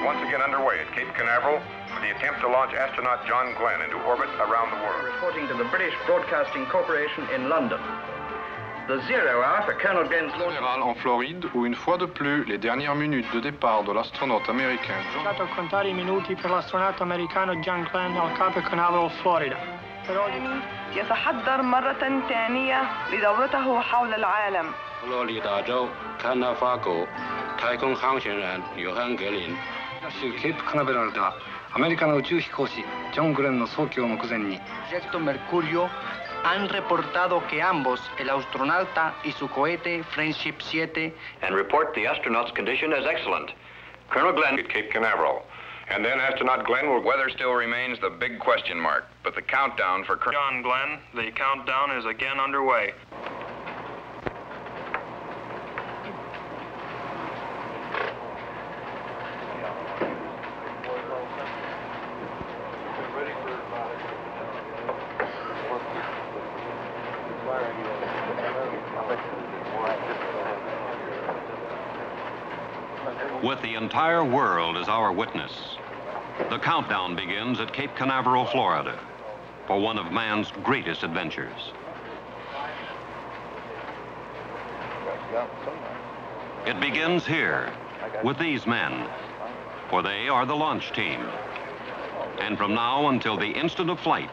once again underway at Cape Canaveral for the attempt to launch astronaut John Glenn into orbit around the world. Reporting to the British Broadcasting Corporation in London. The 0 hour for Colonel Glenn's launch. En Floride, où une fois de plus, les dernières minutes de départ de l'astronaute américain John... Dato a contare I minuti per l'astronauta americano John Glenn al Cape Canaveral, Florida. يتحضر مرة ثانية لدورته حول العالم. 佛罗里达州康纳法国太空航行员约翰格林。州ケープカナベラルではアメリカの宇宙飛行士ジョン・グレンの早期を目前に。Proyecto Mercurio han reportado que ambos, el astronauta y su cohete Friendship 7, and report the astronaut's condition as excellent. Colonel Glenn at Cape Canaveral. And then astronaut Glenn will... Weather still remains the big question mark, but the countdown for... John Glenn, the countdown is again underway. With the entire world as our witness, the countdown begins at Cape Canaveral, Florida, for one of man's greatest adventures. It begins here with these men, for they are the launch team. And from now until the instant of flight,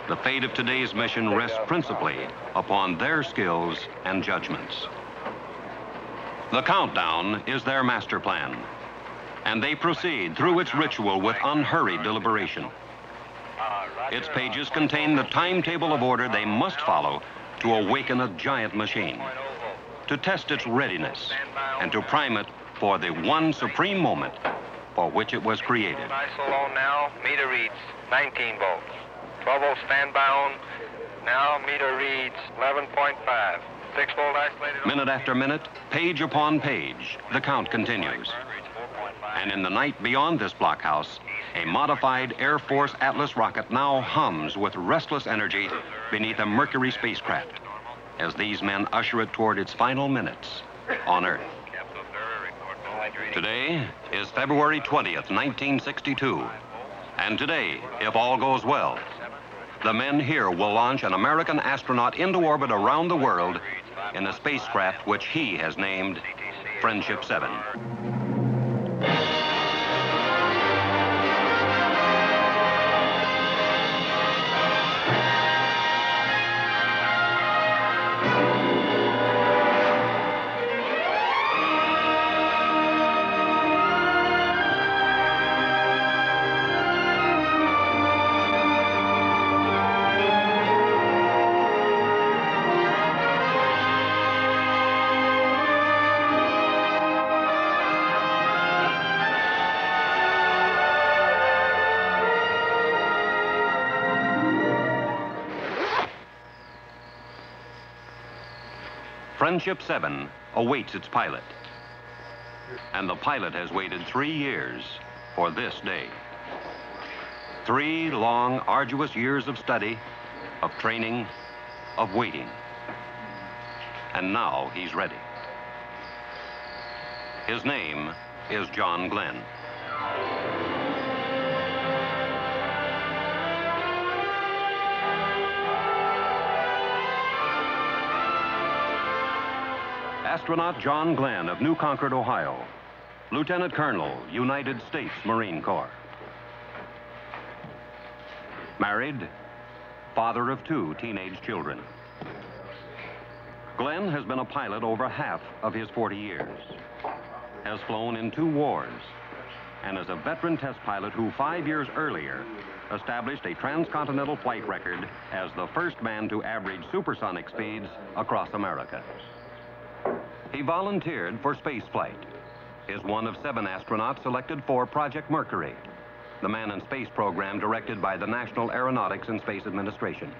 the fate of today's mission rests principally upon their skills and judgments. The countdown is their master plan, and they proceed through its ritual with unhurried deliberation. Its pages contain the timetable of order they must follow to awaken a giant machine, to test its readiness, and to prime it for the one supreme moment for which it was created. ISO now, meter reads 19 volts. 12 volt standby on, now meter reads 11.5. 6 volt isolated. Minute after minute, page upon page, the count continues. And in the night beyond this blockhouse, a modified Air Force Atlas rocket now hums with restless energy beneath a Mercury spacecraft as these men usher it toward its final minutes on Earth. Today is February 20th, 1962. And today, if all goes well, the men here will launch an American astronaut into orbit around the world in a spacecraft which he has named Friendship 7. Friendship 7 awaits its pilot. And the pilot has waited 3 years for this day. 3 long, arduous years of study, of training, of waiting. And now he's ready. His name is John Glenn. Astronaut John Glenn of New Concord, Ohio, Lieutenant Colonel, United States Marine Corps. Married, father of 2 teenage children. Glenn has been a pilot over half of his 40 years, has flown in 2 wars, and is a veteran test pilot who 5 years earlier established a transcontinental flight record as the first man to average supersonic speeds across America. He volunteered for space flight, is one of 7 astronauts selected for Project Mercury, the man in space program directed by the National Aeronautics and Space Administration.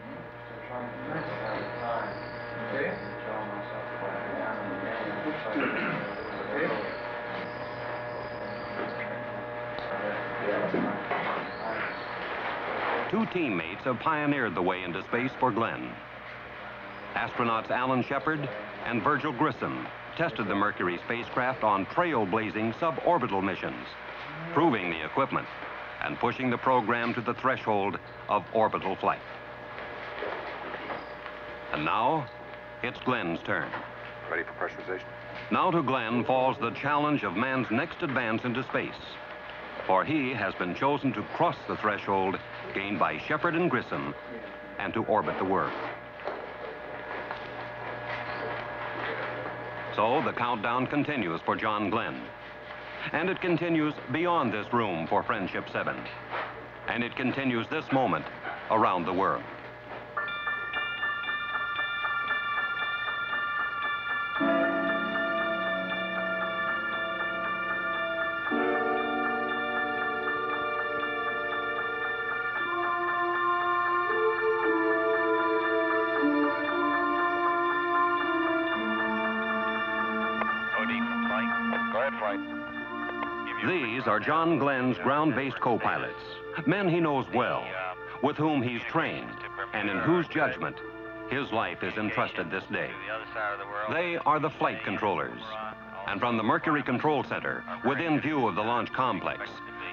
Two teammates have pioneered the way into space for Glenn. Astronauts Alan Shepard and Virgil Grissom tested the Mercury spacecraft on trailblazing suborbital missions proving the equipment, and pushing the program to the threshold of orbital flight. And now, it's Glenn's turn. Ready for pressurization. Now to Glenn falls the challenge of man's next advance into space, for he has been chosen to cross the threshold gained by Shepard and Grissom and to orbit the world. So the countdown continues for John Glenn. And it continues beyond this room for Friendship 7. And it continues this moment around the world. These are John Glenn's ground-based co-pilots, men he knows well, with whom he's trained, and in whose judgment his life is entrusted this day. They are the flight controllers, and from the Mercury Control Center, within view of the launch complex,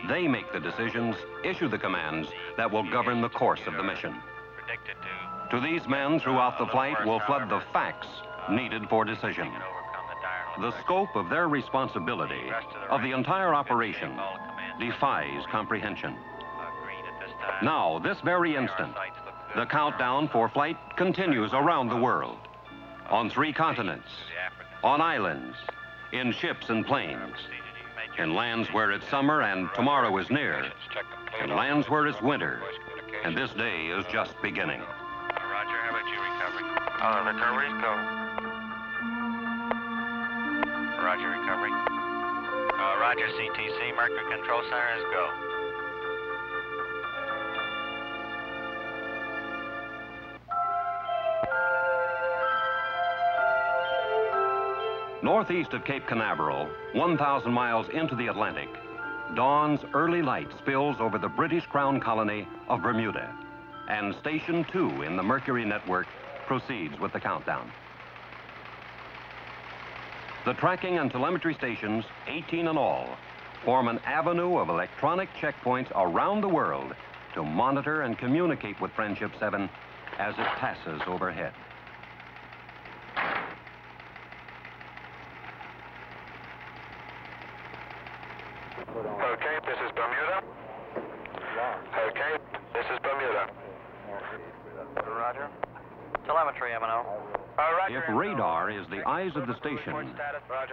they make the decisions, issue the commands that will govern the course of the mission. To these men throughout the flight will flood the facts needed for decision. The scope of their responsibility, of the entire operation, defies comprehension. Now, this very instant, the countdown for flight continues around the world, on 3 continents, on islands, in ships and planes, in lands where it's summer and tomorrow is near, in lands where it's winter, and this day is just beginning. Roger, how about you, recovery? Recovery's go. Roger, recovery. Roger, CTC, Mercury Control Center is go. Northeast of Cape Canaveral, 1,000 miles into the Atlantic, dawn's early light spills over the British Crown colony of Bermuda, and Station 2 in the Mercury network proceeds with the countdown. The tracking and telemetry stations, 18 in all, form an avenue of electronic checkpoints around the world to monitor and communicate with Friendship 7 as it passes overhead. Okay, this is Bermuda. Okay, this is Bermuda. Roger. Telemetry, M&O. If radar is the eyes of the station,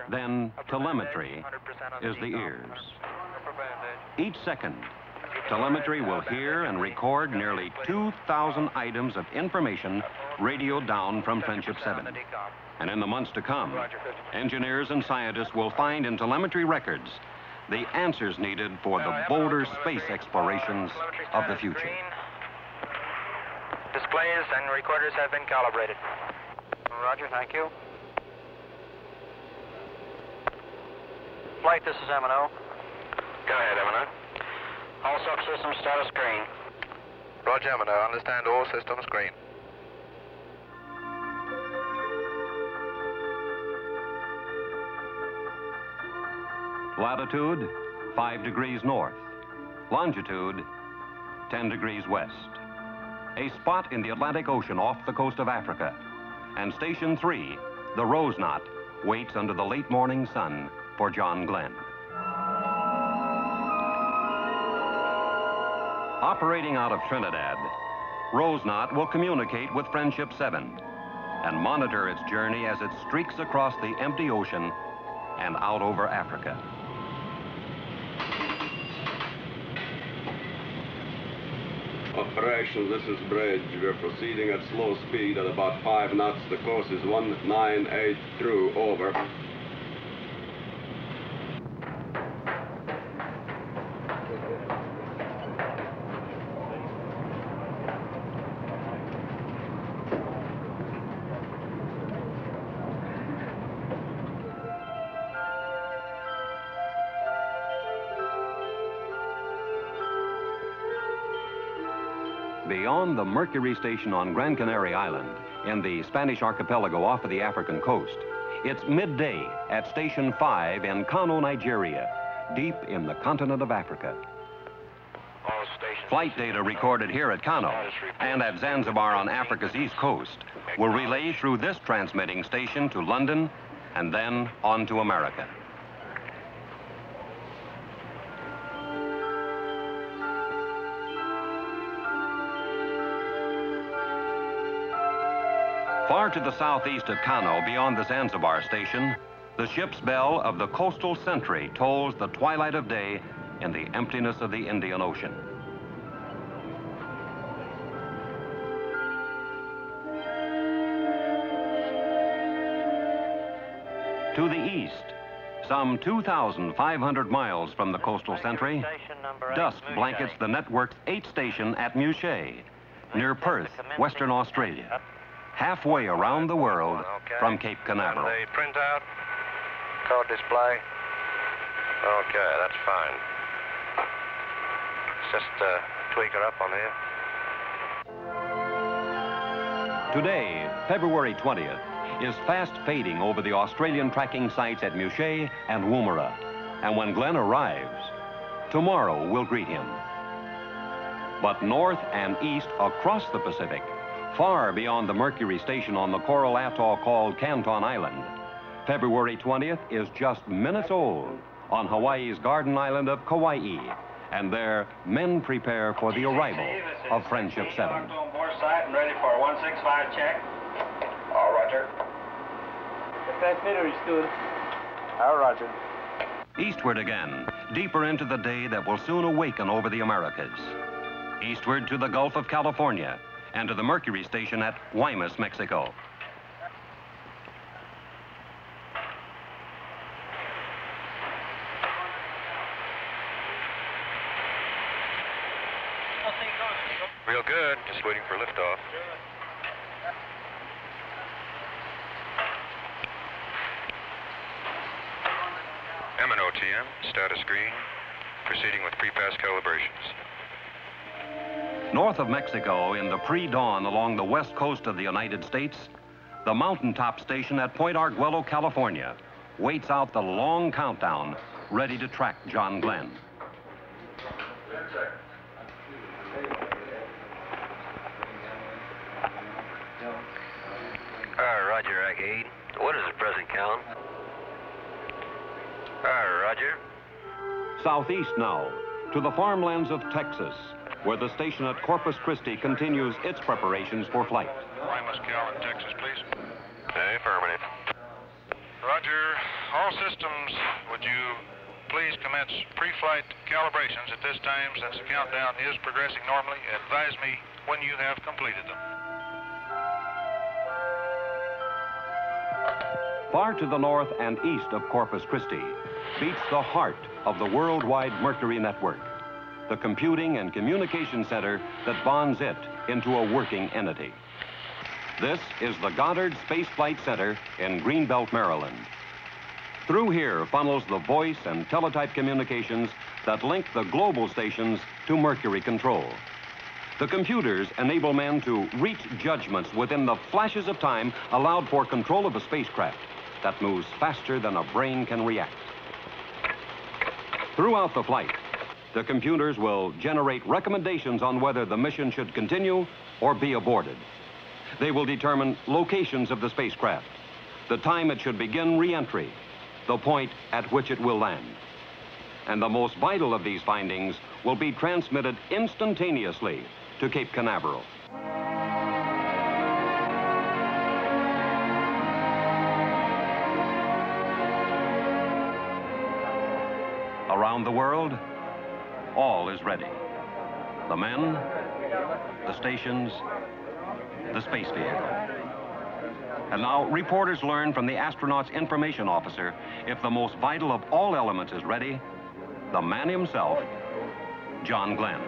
then telemetry is the ears. Each second, telemetry will hear and record nearly 2,000 items of information radioed down from Friendship 7. And in the months to come, engineers and scientists will find in telemetry records the answers needed for the bolder space explorations of the future. Displays and recorders have been calibrated. Roger, thank you. Flight, this is M&O. Go ahead, M&O. All subsystems status green. Roger, M&O. Understand all systems green. Latitude, 5 degrees north. Longitude, 10 degrees west. A spot in the Atlantic Ocean off the coast of Africa. And Station 3, the Rose Knot, waits under the late morning sun for John Glenn. Operating out of Trinidad, Rose Knot will communicate with Friendship 7 and monitor its journey as it streaks across the empty ocean and out over Africa. Operation, this is Bridge. We're proceeding at slow speed at about 5 knots. The course is 198 through, over. Beyond the Mercury station on Gran Canaria Island, in the Spanish archipelago off of the African coast, it's midday at Station 5 in Kano, Nigeria, deep in the continent of Africa. All stations. Flight data recorded here at Kano and at Zanzibar on Africa's east coast will relay through this transmitting station to London and then on to America. Far to the southeast of Kano, beyond the Zanzibar station, the ship's bell of the coastal sentry tolls the twilight of day in the emptiness of the Indian Ocean. To the east, some 2,500 miles from the coastal sentry, dusk blankets the network's 8th station at Muchet, near Perth, Western Australia, halfway around the world from Cape Canaveral. And the printout, code display. Okay, that's fine. Let's just tweak her up on here. Today, February 20th, is fast fading over the Australian tracking sites at Muchet and Woomera. And when Glenn arrives, tomorrow will greet him. But north and east across the Pacific, far beyond the Mercury station on the coral atoll called Canton Island, February 20th is just minutes old on Hawaii's garden island of Kauai. And there, men prepare for the arrival of Friendship 7. On board site and ready for a 165 check. All Roger. That meter is good. All Roger. Eastward again, deeper into the day that will soon awaken over the Americas. Eastward to the Gulf of California and to the Mercury station at Guaymas, Mexico. Real good. Just waiting for liftoff. MNOTM, status green. Proceeding with pre-pass calibrations. North of Mexico, in the pre-dawn along the west coast of the United States, the mountaintop station at Point Arguello, California, waits out the long countdown, ready to track John Glenn. Roger, Ike 8. What is the present count? Roger. Southeast now, to the farmlands of Texas, where the station at Corpus Christi continues its preparations for flight. Guaymas, Cal, in Texas, please. Affirmative. Roger. All systems, would you please commence pre-flight calibrations at this time, since the countdown is progressing normally. Advise me when you have completed them. Far to the north and east of Corpus Christi beats the heart of the worldwide Mercury network, the computing and communication center that bonds it into a working entity. This is the Goddard Space Flight Center in Greenbelt, Maryland. Through here funnels the voice and teletype communications that link the global stations to Mercury control. The computers enable men to reach judgments within the flashes of time allowed for control of a spacecraft that moves faster than a brain can react. Throughout the flight, the computers will generate recommendations on whether the mission should continue or be aborted. They will determine locations of the spacecraft, the time it should begin re-entry, the point at which it will land. And the most vital of these findings will be transmitted instantaneously to Cape Canaveral. Around the world, all is ready. The men, the stations, the space vehicle. And now reporters learn from the astronaut's information officer if the most vital of all elements is ready, the man himself, John Glenn.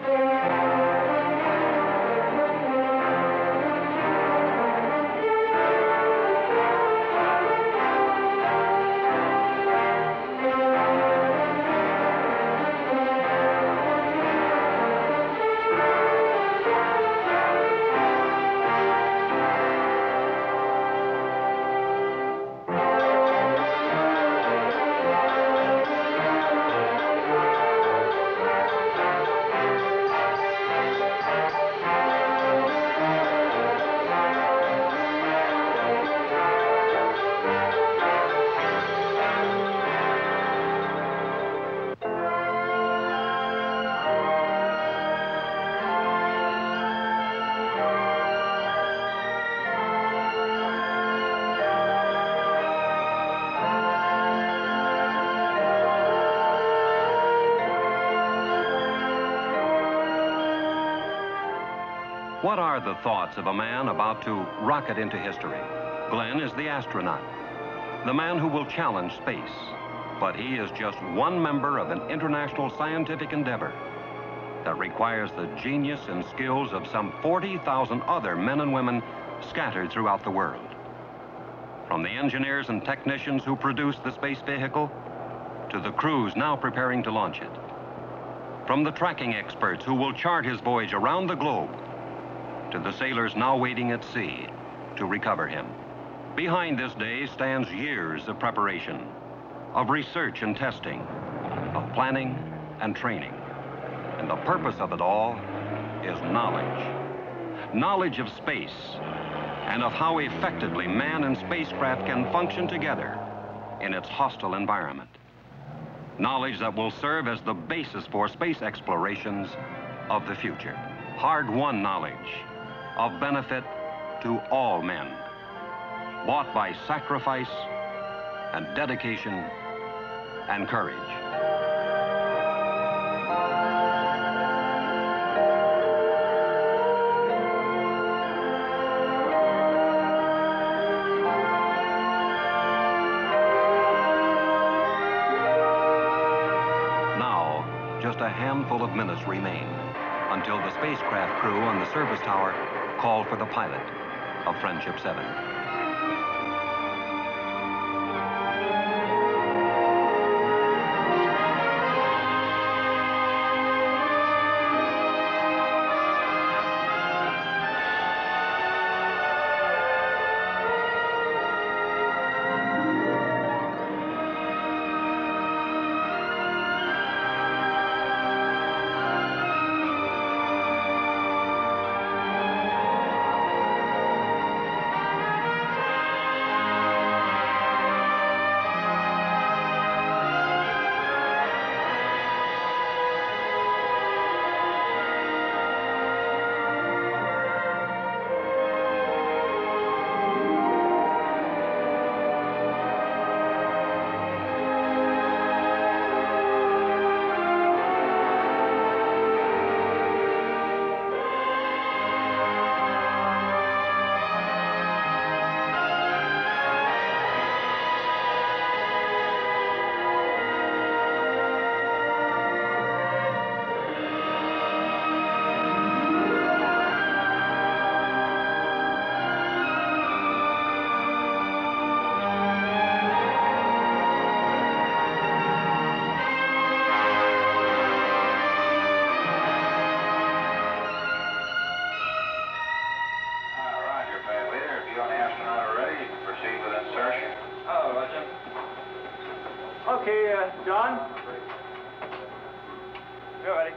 What are the thoughts of a man about to rocket into history? Glenn is the astronaut, the man who will challenge space. But he is just one member of an international scientific endeavor that requires the genius and skills of some 40,000 other men and women scattered throughout the world. From the engineers and technicians who produce the space vehicle to the crews now preparing to launch it. From the tracking experts who will chart his voyage around the globe to the sailors now waiting at sea to recover him. Behind this day stands years of preparation, of research and testing, of planning and training. And the purpose of it all is knowledge. Knowledge of space and of how effectively man and spacecraft can function together in its hostile environment. Knowledge that will serve as the basis for space explorations of the future. Hard-won knowledge of benefit to all men, bought by sacrifice and dedication and courage. Now, just a handful of minutes remain until the spacecraft crew on the service tower call for the pilot of Friendship 7. Okay, John? You're ready.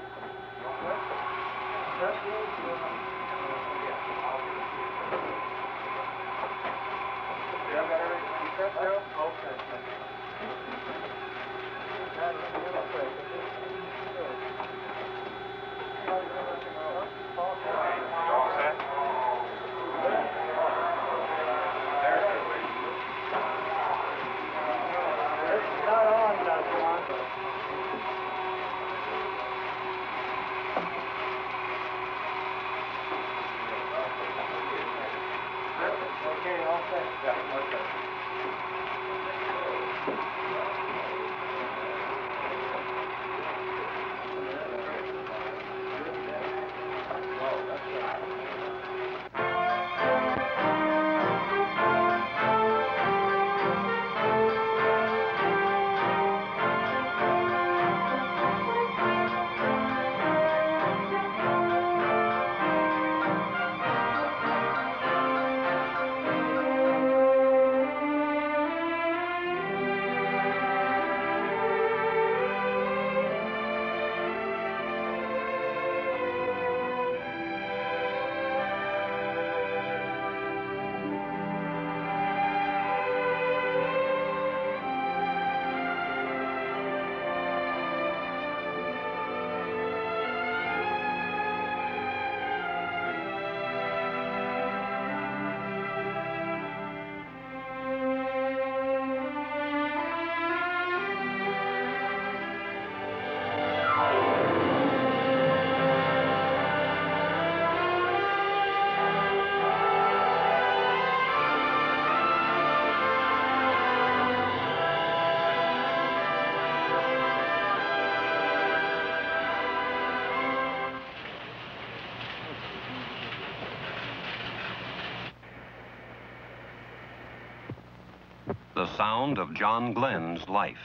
The sound of John Glenn's life.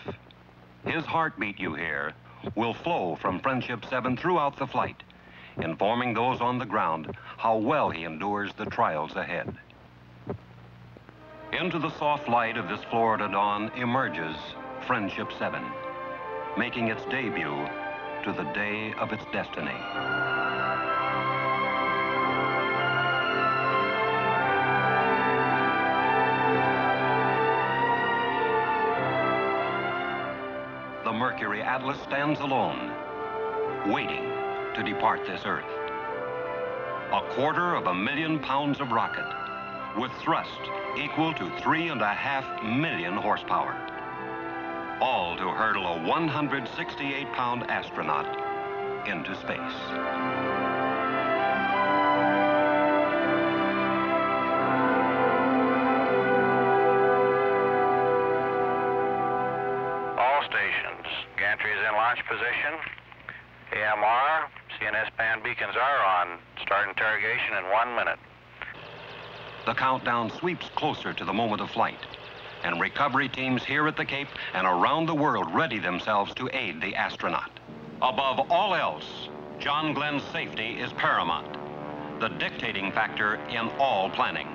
His heartbeat, you hear, will flow from Friendship 7 throughout the flight, informing those on the ground how well he endures the trials ahead. Into the soft light of this Florida dawn emerges Friendship 7, making its debut to the day of its destiny. The Mercury Atlas stands alone, waiting to depart this Earth. 250,000 pounds of rocket with thrust equal to 3.5 million horsepower. All to hurdle a 168-pound astronaut into space. All stations. Gantry is in launch position. AMR, CNS band beacons are on. Start interrogation in 1 minute. The countdown sweeps closer to the moment of flight, and recovery teams here at the Cape and around the world ready themselves to aid the astronaut. Above all else, John Glenn's safety is paramount, the dictating factor in all planning.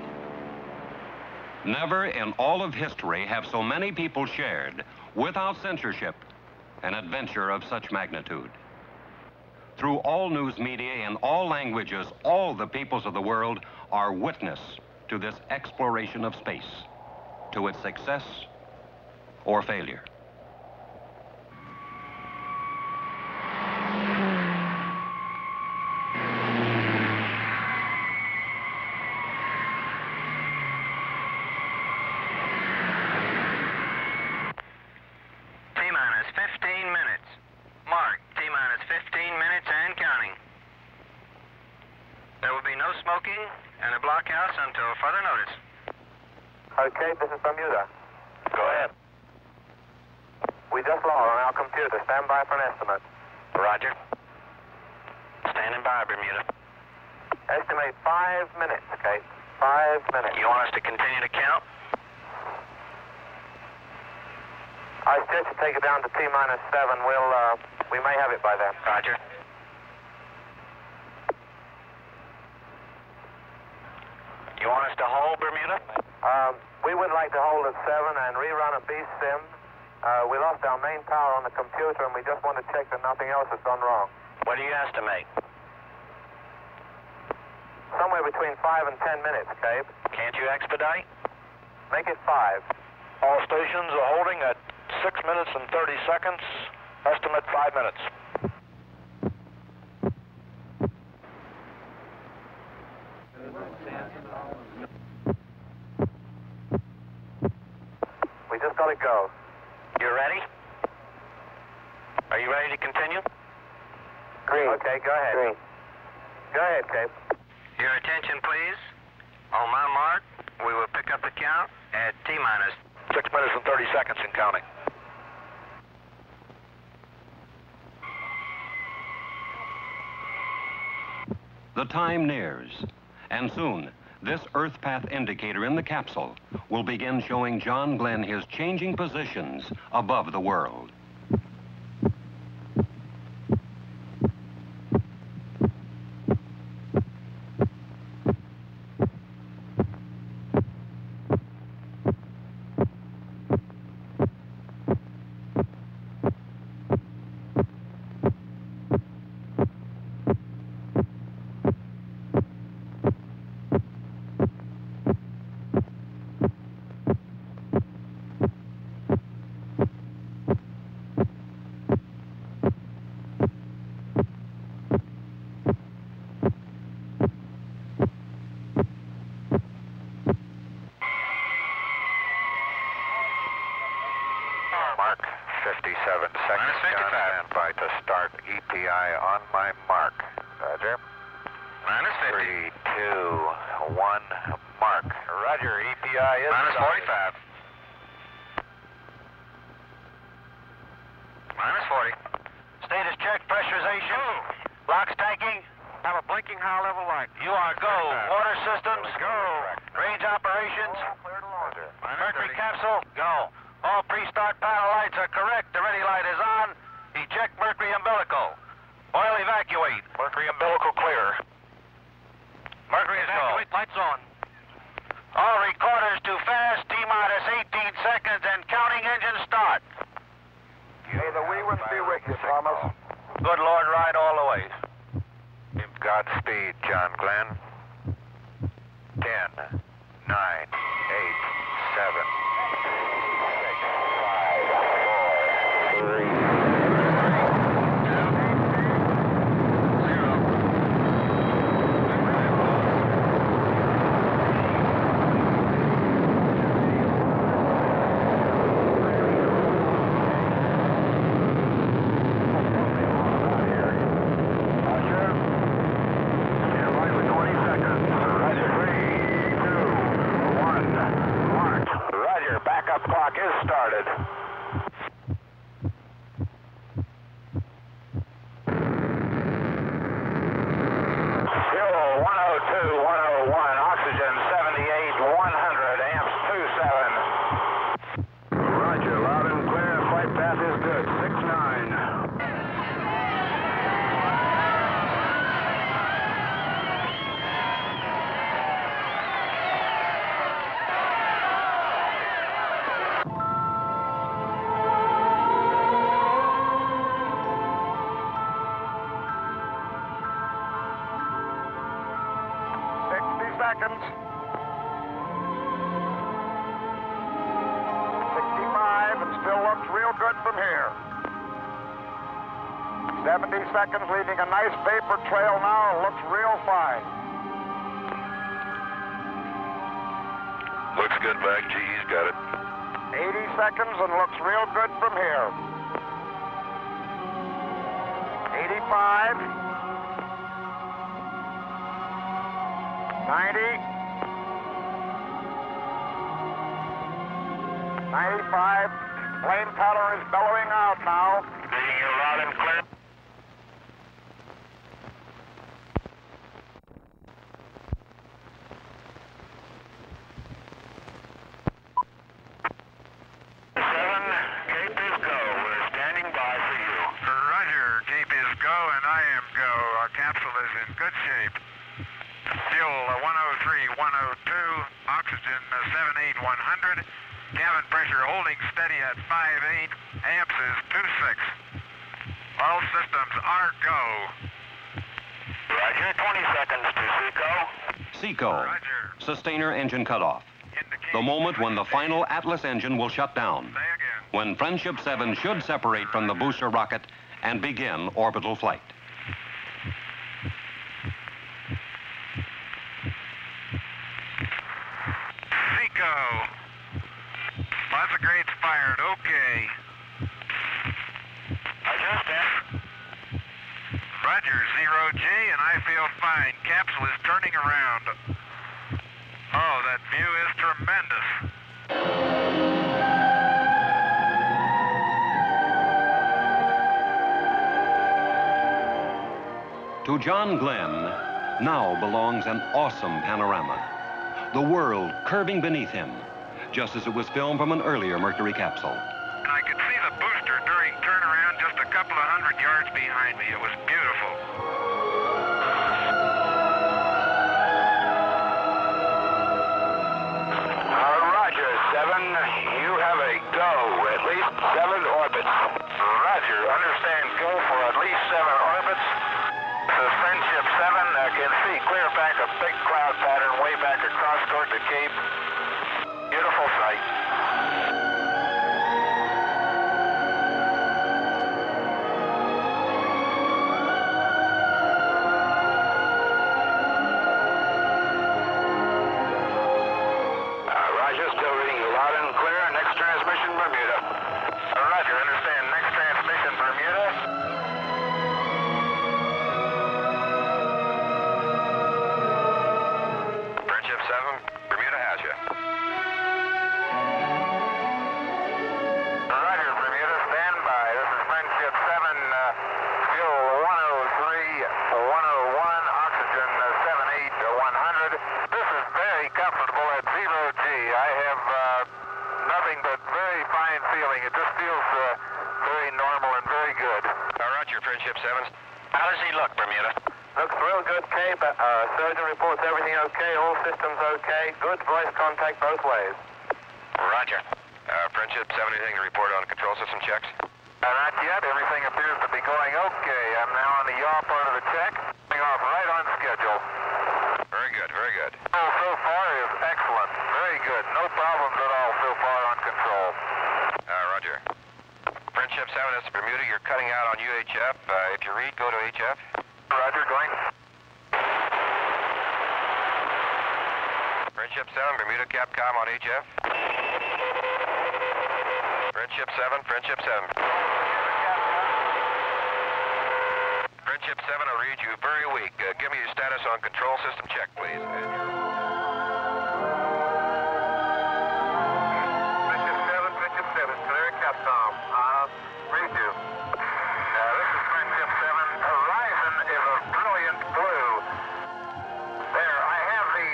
Never in all of history have so many people shared, without censorship, an adventure of such magnitude. Through all news media in all languages, all the peoples of the world are witness to this exploration of space, to its success or failure. T-minus 15 minutes. Mark, T-minus 15 minutes and counting. There will be no smoking and a blockhouse until further notice. Okay, this is Bermuda. Go ahead. We just logged on our computer. Stand by for an estimate. Roger. Standing by, Bermuda. Estimate 5 minutes, Kate. 5 minutes. You want us to continue to count? I suggest you take it down to T-minus 7. We may have it by then. Roger. You want us to hold, Bermuda? We would like to hold at 7 and rerun a beast sim. We lost our main power on the computer, and we just want to check that nothing else has gone wrong. What do you estimate? Somewhere between 5 and 10 minutes, Cape. Can't you expedite? Make it 5. All stations are holding at 6 minutes and 30 seconds. Estimate 5 minutes. We just got to go. You ready? Are you ready to continue? Green. Okay, go ahead. Green. Go ahead, Cape. Your attention, please. On my mark, we will pick up the count at T-minus 6 minutes and 30 seconds and counting. The time nears, and soon, this Earth path indicator in the capsule will begin showing John Glenn his changing positions above the world. Mark, 57 seconds. Stand by to start EPI on my mark. Roger. Minus 50. 3, 2, 1, mark. Roger, EPI is minus 45. Minus 40. Status check, pressurization. Locks taking. Have a blinking high level light. You are go. Water systems. Go. Range operations. Mercury capsule. Go. No. All pre-start panel lights are correct. The ready light is on. Eject mercury umbilical. Oil evacuate. Mercury umbilical clear. Mercury is go. Lights on. All recorders too fast. T-minus 18 seconds and counting engine start. May the wee ones be with you, Thomas. Good Lord, ride all the way. Godspeed, John Glenn. 10, 9, 8, 7, 6, 5, 4, 3. Clock is started. Fuel 102, 101, oxygen 78, 100, amps 27. Roger, loud and clear, flight path is good, 6-9. Seconds. 65 and still looks real good from here. 70 seconds, leaving a nice vapor trail now. Looks real fine. Looks good back. He's got it. 80 seconds and looks real good from here. 85. 90, 95, flame powder is bellowing out now. Reading you loud and clear. Cape is go. We're standing by for you. Roger, Cape is go and I am go. Our capsule is in good shape. Fuel 103, 102, oxygen 78, 100, cabin pressure holding steady at 58, amps is 26. All systems are go. Roger, 20 seconds to SECO. SECO, sustainer engine cutoff. The moment when the final Atlas engine will shut down. When Friendship 7 should separate from the booster rocket and begin orbital flight. Lots of grades fired, okay. Adjust. Roger, 0G, and I feel fine. Capsule is turning around. Oh, that view is tremendous. To John Glenn, now belongs an awesome panorama. The world curving beneath him, just as it was filmed from an earlier Mercury capsule. And I could see the booster during turnaround just a couple of 100 yards behind me. It was beautiful. Roger, 7. You have a go. At least 7 orbits. Roger, understand go for at least 7 orbits. This is Friendship 7. Can see clear back a big cloud pattern way back across toward the Cape. Beautiful sight. Roger, still reading you loud and clear. Next transmission, Bermuda. Roger, understand. Next transmission, Bermuda. Friendship 7, Bermuda has you. How does he look, Bermuda? Looks real good, Cape. Surgeon reports everything okay, all systems okay. Good voice contact both ways. Roger. Friendship 7, anything to report on control system checks? Not yet. Everything appears to be going okay. I'm now on the yaw part of the check. Coming off right on schedule. Very good, very good. So far is excellent. Very good. No problems at all so far on control. Roger. Friendship 7, this is Bermuda. You're cutting out on UHF. If you read, go to HF. Roger, going. Friendship 7, Bermuda Capcom on HF. Friendship 7, Friendship 7. Friendship 7 will read you very weak. Give me your status on control system check, please. Friendship 7, clear Capcom. Read you. This is Friendship 7. Horizon is a brilliant blue. There, I have the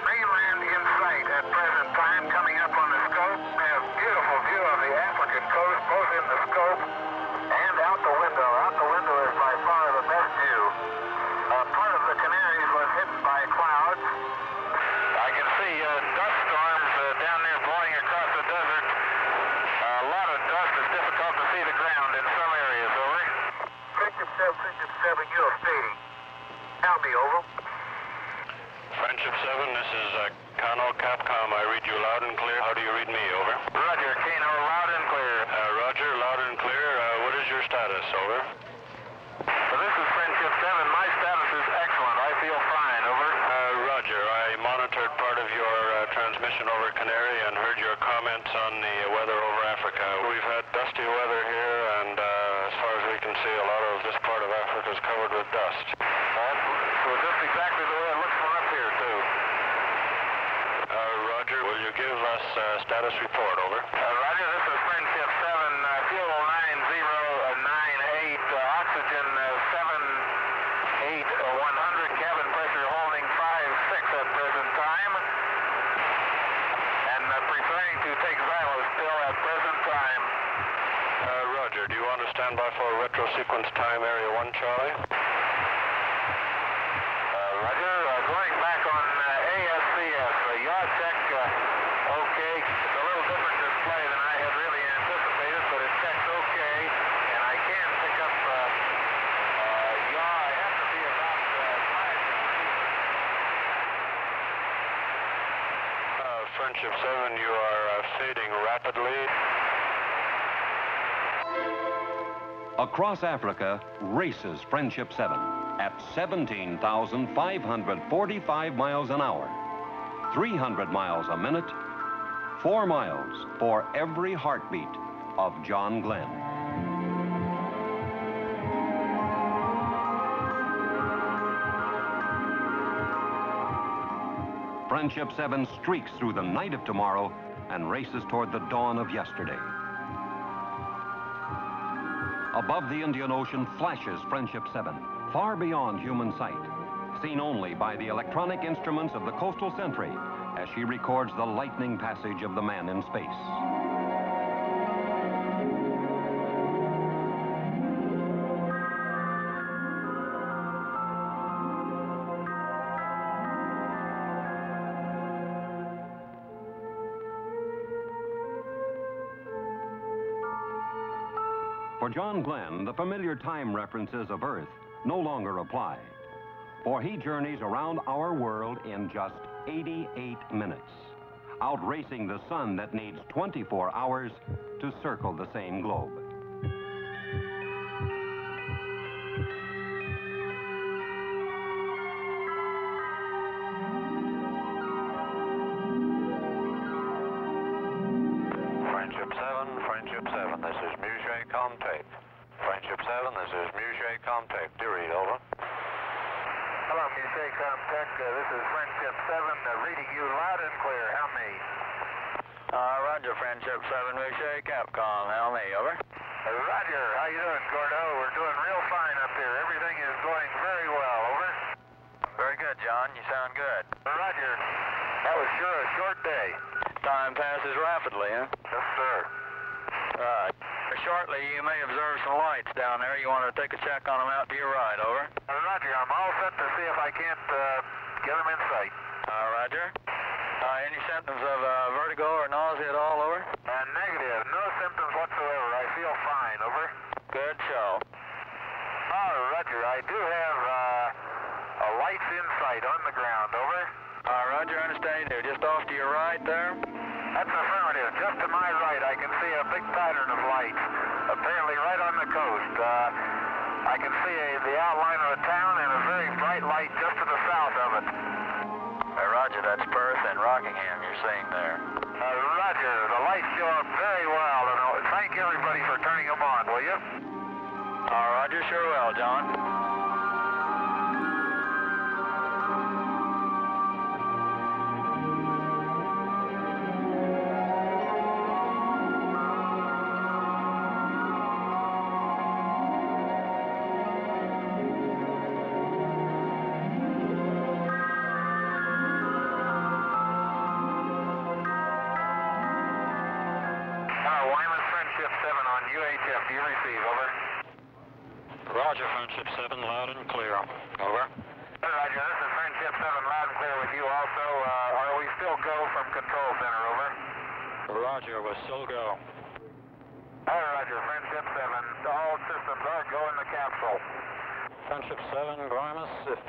mainland in sight at present time coming up on the scope. I have a beautiful view of the African coast, both in the scope and out the window. Out the window is by far the best view. Part of the Canaries was hidden by clouds. I can see dust storms down there blowing across the desert. A lot of dust. It's difficult to see the ground in some areas. Over. Friendship 7, you're fading. Tell me, over. Friendship 7, this is Kano Capcom. I read you loud and clear. How do you read me? Over. Roger, Kano, loud and clear. Roger, loud and clear. What is your status? Over. This is Friendship 7. My status is excellent. I feel fine. Over. Roger, I monitored part of your transmission over Canary and heard your comments on the weather over Africa. We've had dusty weather here, and as far as we can see, a lot of this part of Africa is covered with dust. So just exactly the way it looks from up here, too. Roger, will you give us status report? Over. Roger, this is Friendship 7. Fuel 9098. Oxygen 78100. Cabin pressure holding 5.6 at present time. And preparing to take Xylos still at present time. Roger, do you want to stand by for retro sequence time, Area 1, Charlie? Roger, going back on ASCS. Yaw check, okay. It's a little different display than I had really anticipated, but it checks okay. And I can pick up yaw. I have to be about 5 degrees. Friendship 7, you are fading rapidly. Across Africa, races Friendship 7 at 17,545 miles an hour, 300 miles a minute, 4 miles for every heartbeat of John Glenn. Friendship 7 streaks through the night of tomorrow and races toward the dawn of yesterday. Above the Indian Ocean flashes Friendship 7, far beyond human sight, seen only by the electronic instruments of the Coastal Sentry as she records the lightning passage of the man in space. For John Glenn, the familiar time references of Earth no longer apply, for he journeys around our world in just 88 minutes, outracing the sun that needs 24 hours to circle the same globe. Friendship 7, this is Musée Comtape. Friendship 7, this is Musée Comtape. Do you read, over? Hello, Musée Comtech. This is Friendship 7, reading you loud and clear. How me? Roger, Friendship 7, Musée Capcom. How me, over? Roger. How you doing, Gordo? We're doing real fine up here. Everything is going very well, over. Very good, John. You sound good. Roger. That was sure a short day. Time passes rapidly, huh? Yes, sir. Right. shortly you may observe some lights down there. You want to take a check on them out to your right, over. Roger, I'm all set to see if I can't get them in sight. Roger. Any symptoms of vertigo or nausea at all, over? Negative. No symptoms whatsoever. I feel fine, over. Good show. Roger, I do have lights in sight on the ground, over. Roger, understand you. Just off to your right there? That's affirmative. Just to my right, I can see a big pattern of lights, apparently right on the coast. I can see the outline of a town and a very bright light just to the south of it. Roger, that's Perth and Rockingham you're seeing there. Roger, the lights show up very well, and thank everybody for turning them on, will you? Roger, sure will, John. Wyman, Friendship 7 on UHF. Do you receive? Over. Roger, Friendship 7, loud and clear. Over. Roger, this is Friendship 7, loud and clear with you also. Are we still go from Control Center? Over. Roger, we're still go. Roger, Friendship 7. All systems are go in the capsule. Friendship 7, Grimus, if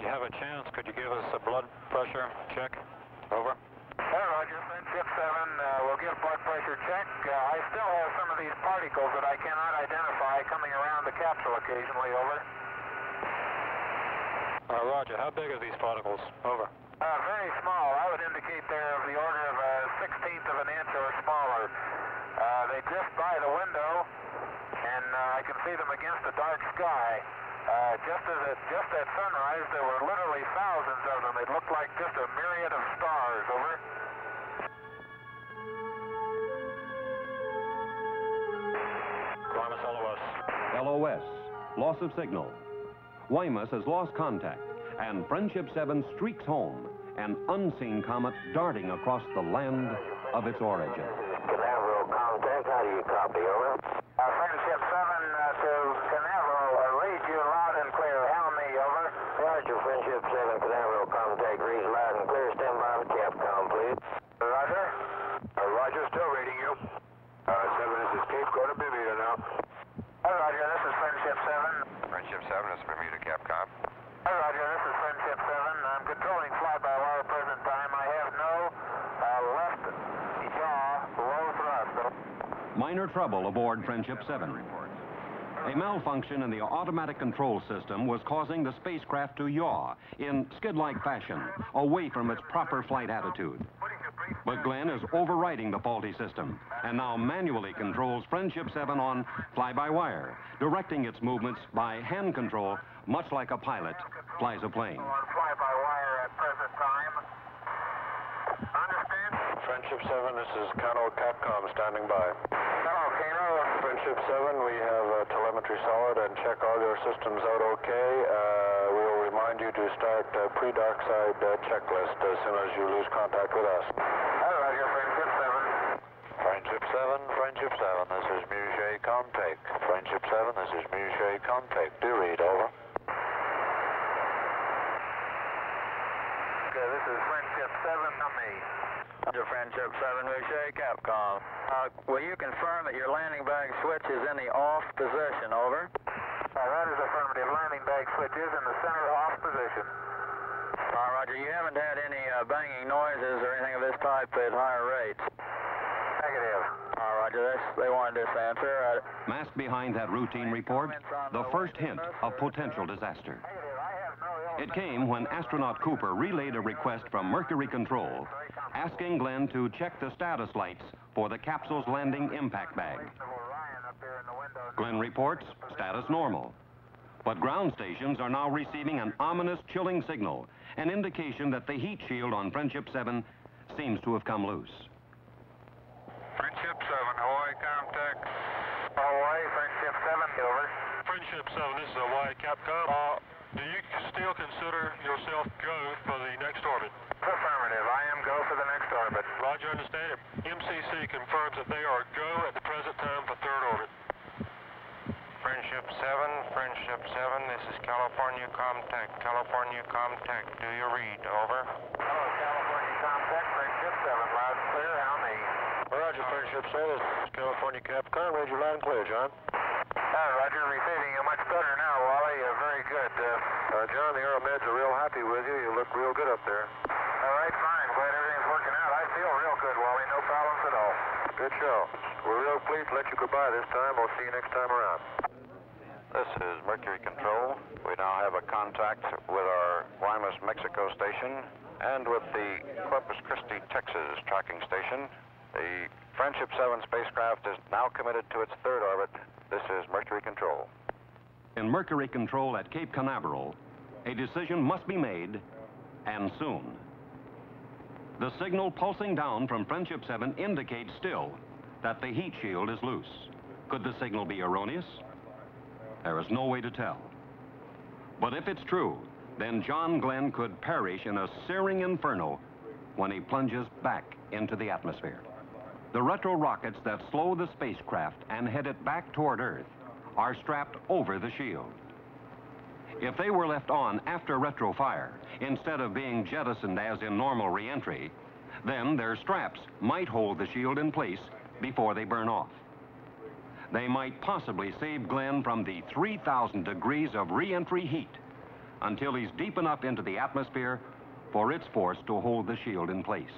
you have a chance, could you give us a blood pressure check? Over. Roger, Friendship 7, we'll give blood pressure check. I still have some of these particles that I cannot identify coming around the capsule occasionally, over. Roger, how big are these particles? Over. Very small. I would indicate they're of the order of a 1/16 of an inch or smaller. They drift by the window, and I can see them against the dark sky. Just at sunrise, there were literally thousands of them. It looked like just a myriad of stars, over. Grimus, LOS. LOS, loss of signal. Wymus has lost contact, and Friendship 7 streaks home, an unseen comet darting across the land of its origin. Canaveral contact, how do you copy, over? Friendship 7 to Canaveral, read you loud and clear. Helm me, over. Roger, Friendship 7, Canaveral contact, reads loud and clear. Stand by with Capcom, please. Roger. Roger, still reading you. 7, this is Cape, go to Bermuda now. Roger, this is Friendship 7. Friendship 7 is Bermuda, Capcom. Roger, this is Friendship 7. I'm controlling fly-by-wire present time. I have no left yaw low thrust. Minor trouble aboard Friendship 7. A malfunction in the automatic control system was causing the spacecraft to yaw in skid-like fashion, away from its proper flight attitude. But Glenn is overriding the faulty system and now manually controls Friendship 7 on fly-by-wire, directing its movements by hand control, much like a pilot flies a plane. On fly-by-wire at present time. Understand? Friendship 7, this is Kano Capcom standing by. Hello, Kano. Friendship 7, we have telemetry solid and check all your systems out okay. We'll remind you to start pre-dark side checklist as soon as you lose contact with us. Roger, Friendship 7. Friendship 7, this is Musée contact. Friendship 7, this is Musée contact. Do read, over. Okay, this is Friendship 7 on me. Roger, Friendship 7, Musée Capcom. Will you confirm that your landing bag switch is in the off position, over? That is affirmative. Landing bag switch is in the center off position. Roger, you haven't had any banging noises or anything of this type at higher rates? Negative. Roger, they wanted this answer. Masked behind that routine report, the first hint of potential disaster. It came when astronaut Cooper relayed a request from Mercury Control, asking Glenn to check the status lights for the capsule's landing impact bag. Glenn reports status normal. But ground stations are now receiving an ominous chilling signal, an indication that the heat shield on Friendship 7 seems to have come loose. Friendship 7, Hawaii contact. Hawaii, Friendship 7, over. Friendship 7, this is Hawaii Capcom. Do you still consider yourself go for the next orbit? Affirmative. I am go for the next orbit. Roger, understand it. MCC confirms that they are go at the present time for third Friendship 7, this is California Comtech. California Comtech, do you read? Over. Hello, California Comtech, Friendship 7, loud and clear. How may you? Roger, Friendship 7, this is California Capcom. Read you loud and clear, John. Roger, receiving you much better now, Wally. Very good. John, the Aeromeds are real happy with you. You look real good up there. All right, fine. Glad everything's working out. I feel real good, Wally. No problems at all. Good show. We're real pleased to let you goodbye this time. We'll see you next time around. This is Mercury Control. We now have a contact with our Guaymas, Mexico station and with the Corpus Christi, Texas tracking station. The Friendship 7 spacecraft is now committed to its third orbit. This is Mercury Control. In Mercury Control at Cape Canaveral, a decision must be made, and soon. The signal pulsing down from Friendship 7 indicates still that the heat shield is loose. Could the signal be erroneous? There is no way to tell. But if it's true, then John Glenn could perish in a searing inferno when he plunges back into the atmosphere. The retro rockets that slow the spacecraft and head it back toward Earth are strapped over the shield. If they were left on after retro fire, instead of being jettisoned as in normal re-entry, then their straps might hold the shield in place before they burn off. They might possibly save Glenn from the 3,000 degrees of re-entry heat until he's deep enough into the atmosphere for its force to hold the shield in place.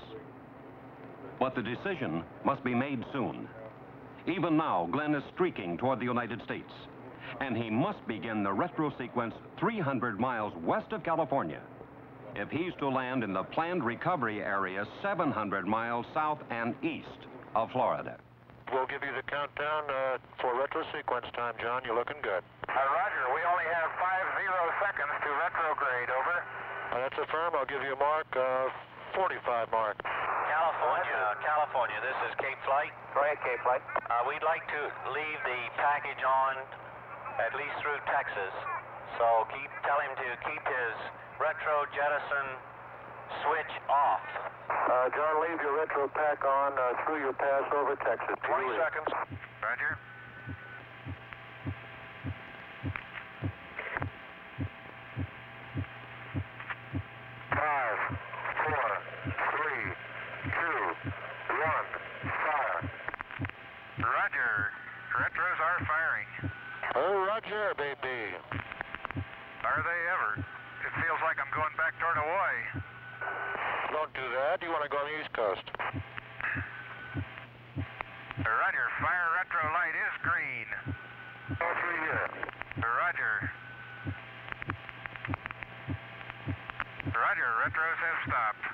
But the decision must be made soon. Even now, Glenn is streaking toward the United States, and he must begin the retro sequence 300 miles west of California if he's to land in the planned recovery area 700 miles south and east of Florida. We'll give you the countdown for retro sequence time, John. You're looking good. Roger, we only have 50 seconds to retrograde, over. That's a firm. I'll give you a mark, 45 mark. California, this is Cape Flight. Go ahead, Cape Flight. We'd like to leave the package on at least through Texas. So tell him to keep his retro jettison switch off. John, leave your retro pack on through your pass over Texas. 20 seconds. Roger. Roger. Retros are firing. Oh, Roger, baby. Are they ever? It feels like I'm going back toward Hawaii. Don't do that. You want to go on the East Coast. Roger. Fire retro light is green. All three here. Roger. Roger. Retros have stopped.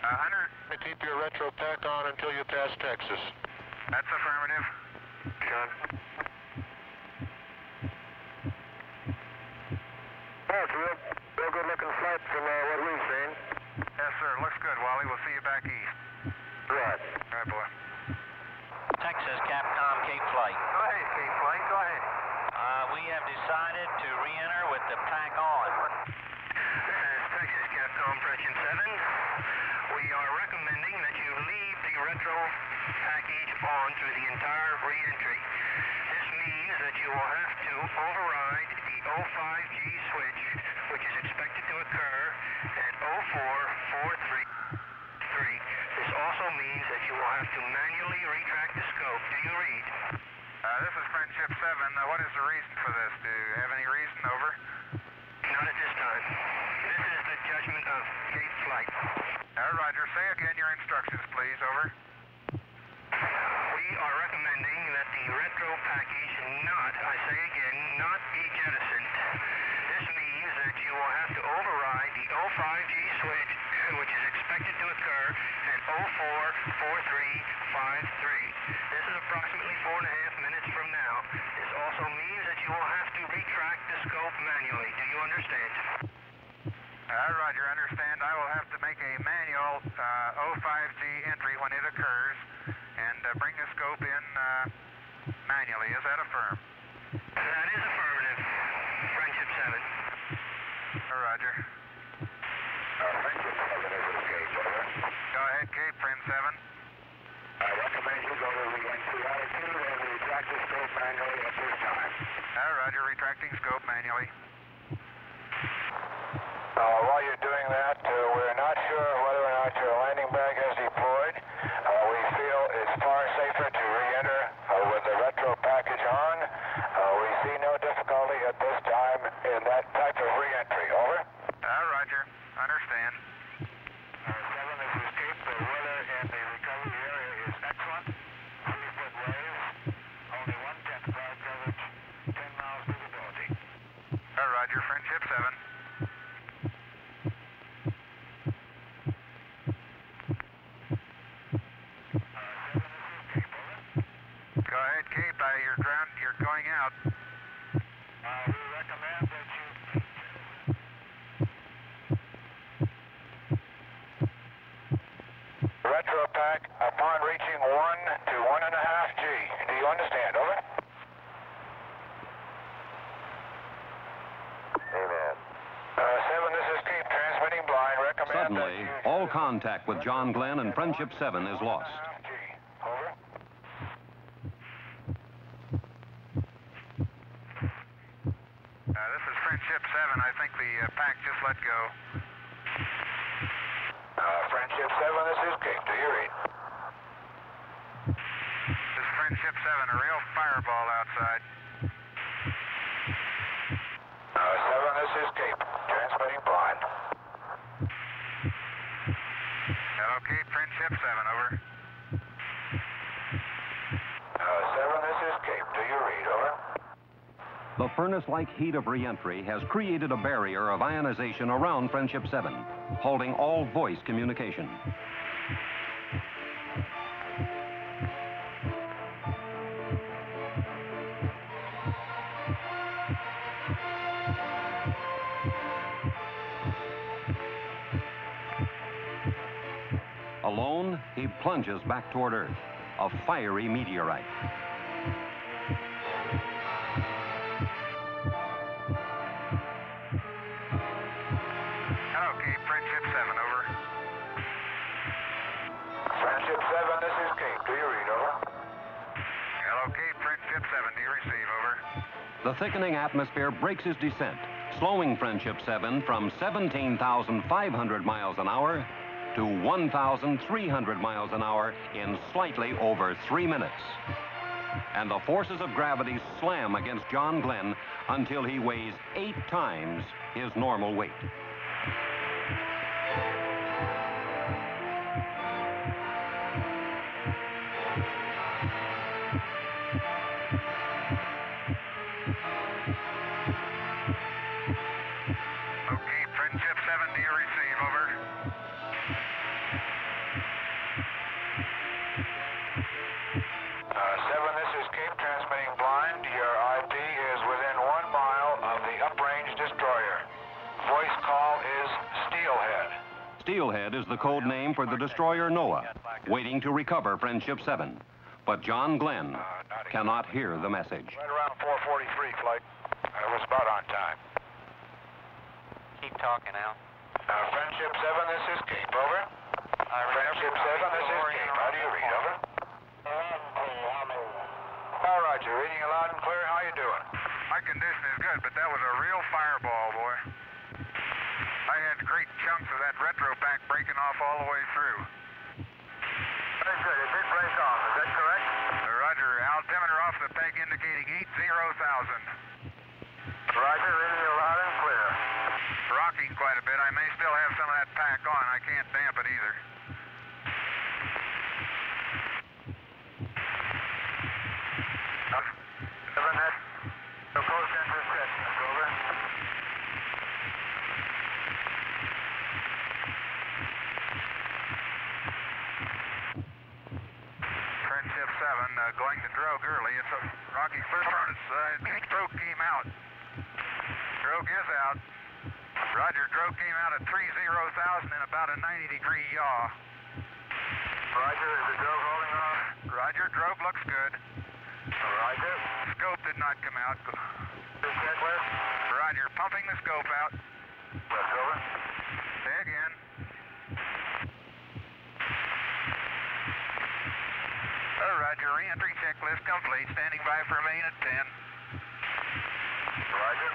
Hunter. Keep your retro pack on until you pass Texas. That's affirmative. John. Oh, it's a real good looking flight from what we've seen. Yes, sir. Looks good, Wally. We'll see you back east. Right. All right, boy. Texas, Capcom, Cape Flight. Go ahead, Cape Flight. Go ahead. We have decided to re-enter with the pack on. This is Texas, Capcom, Friendship 7. We are recommending that you leave the retro package on through the entire re-entry. This means that you will have to override the 05G switch, which is expected to occur at 0443. This also means that you will have to manually retract the scope. Do you read? This is Friendship 7. What is the reason for this? Do you have any reason? Over. Not at this time. This is the judgment of Cape Flight. Roger. Say again your instructions, please. Over. We are recommending that the retro package not, I say again, not be jettisoned. This means that you will have to override the 05G switch, which is expected to occur at 044353. This is approximately 4.5 minutes from now. This also means that you will have to retract the scope manually. Do you understand? Roger, understand. I will have to make a manual 05G entry when it occurs and bring the scope in manually. Is that affirmed? That is affirmative. Friendship 7. Roger. Friendship 7 is Cape, over. Go ahead, Cape, Friend 7. I recommend you go to the entry altitude and retract the scope manually at this time. up manually. While you're doing that, we're not sure whether or not your landing bag has deployed. We feel it's far safer to re-enter with the retro package on. We see no difficulty at this time in that type of re-entry. Over. Roger. Understand. 7, this is Cape. The weather in the recovery area is excellent. 3-foot waves, only 1/10 cloud coverage, 10 miles visibility. Roger. Friendship 7. Go ahead, Cape. You're going out. We recommend that you... Retro pack upon reaching 1 to 1.5 G. Do you understand? Over. Amen. 7, this is Cape transmitting blind. Recommend Suddenly, all contact with John Glenn and Friendship 7 is lost. This is Friendship 7. I think the pack just let go. Friendship 7, this is Cape. Do you read? This is Friendship 7. A real fireball outside. 7, this is Cape. Transmitting blind. Hello, Cape. Friendship 7. Over. 7, this is Cape. Do you read? Over. The furnace-like heat of re-entry has created a barrier of ionization around Friendship 7, halting all voice communication. Alone, he plunges back toward Earth, a fiery meteorite. Hello, Cape. Friendship 7. Over. Friendship 7, this is Cape. Do you read? Over. Hello, Cape. Friendship 7. Do you receive? Over. The thickening atmosphere breaks his descent, slowing Friendship 7 from 17,500 miles an hour to 1,300 miles an hour in slightly over 3 minutes. And the forces of gravity slam against John Glenn until he weighs 8 times his normal weight. Okay, Friendship 7, do you receive? Over. This is Cape transmitting blind. Your IP is within 1 mile of the uprange destroyer. Voice call is Steelhead. Steelhead is the code name for the destroyer Noah, waiting to recover Friendship 7. But John Glenn cannot hear the message. Right around 4:43, flight. It was about on time. Keep talking, Al. Friendship 7, this is Cape. Over. Friendship 7, this is Cape. How do you read? Over. Roger. Reading you loud and clear. How you doing? My condition is good, but that was a real fireball, boy. I had great chunks of that retro pack breaking off all the way through. Very good. It did break off. Is that correct? Roger. Altimeter off the peg indicating 80,000. Roger. Reading you loud and clear. Rocking quite a bit. I may still have some of that pack on. I can't damp it either. Friendship 7, going to drogue early. It's a rocky furnace. Drogue came out. Drogue is out. Roger, drogue came out at 30,000 in about a 90-degree yaw. Roger, is the drogue holding off? Roger, drogue looks good. Roger. Scope did not come out. Checklist. Roger, pumping the scope out. That's over. Say again. Roger, re-entry checklist complete. Standing by for main at 10. Roger.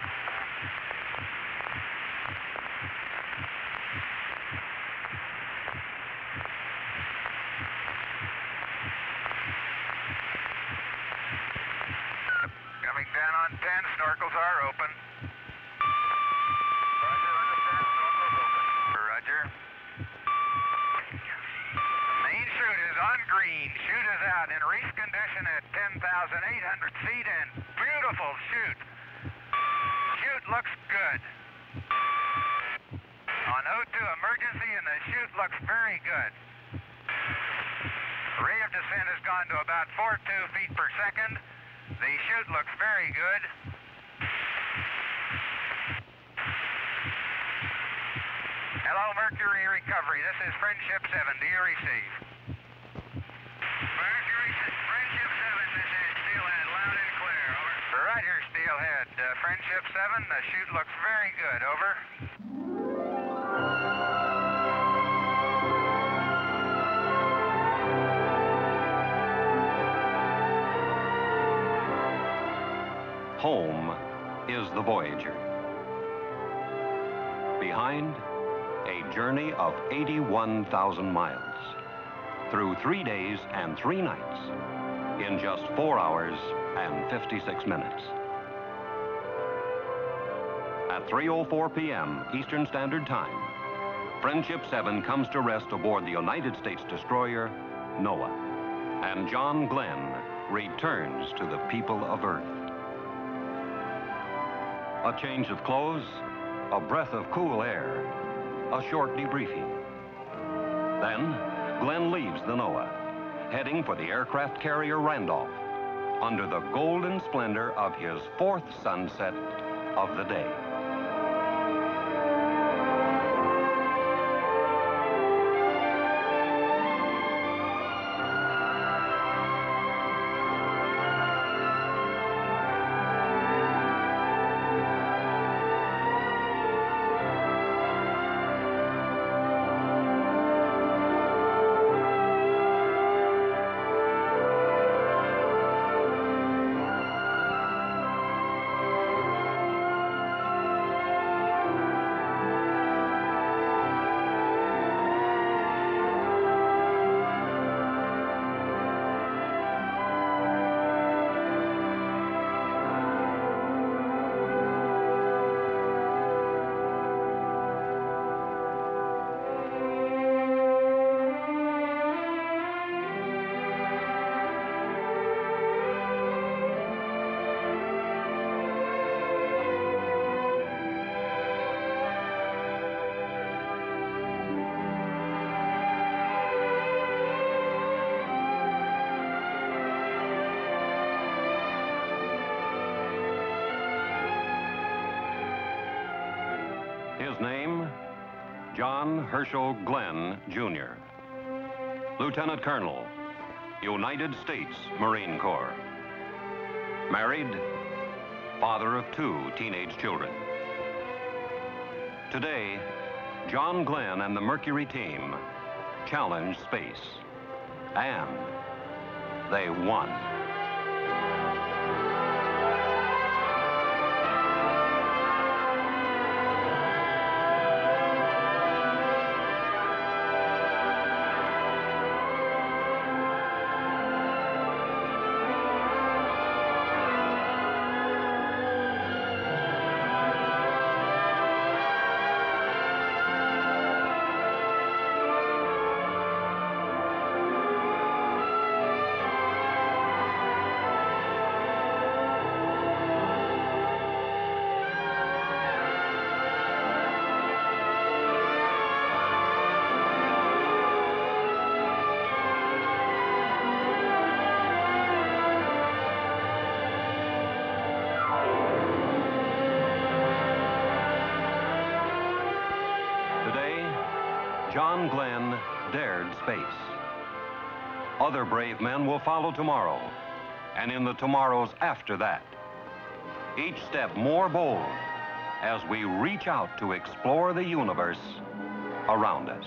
looks good. On O2 emergency, and the chute looks very good. Rate of descent has gone to about 42 feet per second. The chute looks very good. Hello, Mercury Recovery. This is Friendship 7. Do you receive? Friendship 7, this is Steelhead. Loud and clear. Over. Right here, Steelhead. Friendship 7, the chute looks very good. Over. Home is the Voyager. Behind, a journey of 81,000 miles through 3 days and 3 nights in just 4 hours and 56 minutes. At 3:04 p.m. Eastern Standard Time, Friendship 7 comes to rest aboard the United States destroyer Noah, and John Glenn returns to the people of Earth. A change of clothes, a breath of cool air, a short debriefing. Then, Glenn leaves the Noah, heading for the aircraft carrier Randolph, under the golden splendor of his 4th sunset of the day. His name, John Herschel Glenn, Jr., Lieutenant Colonel, United States Marine Corps. Married, father of 2 teenage children. Today, John Glenn and the Mercury team challenged space, and they won. John Glenn dared space. Other brave men will follow tomorrow, and in the tomorrows after that. Each step more bold as we reach out to explore the universe around us.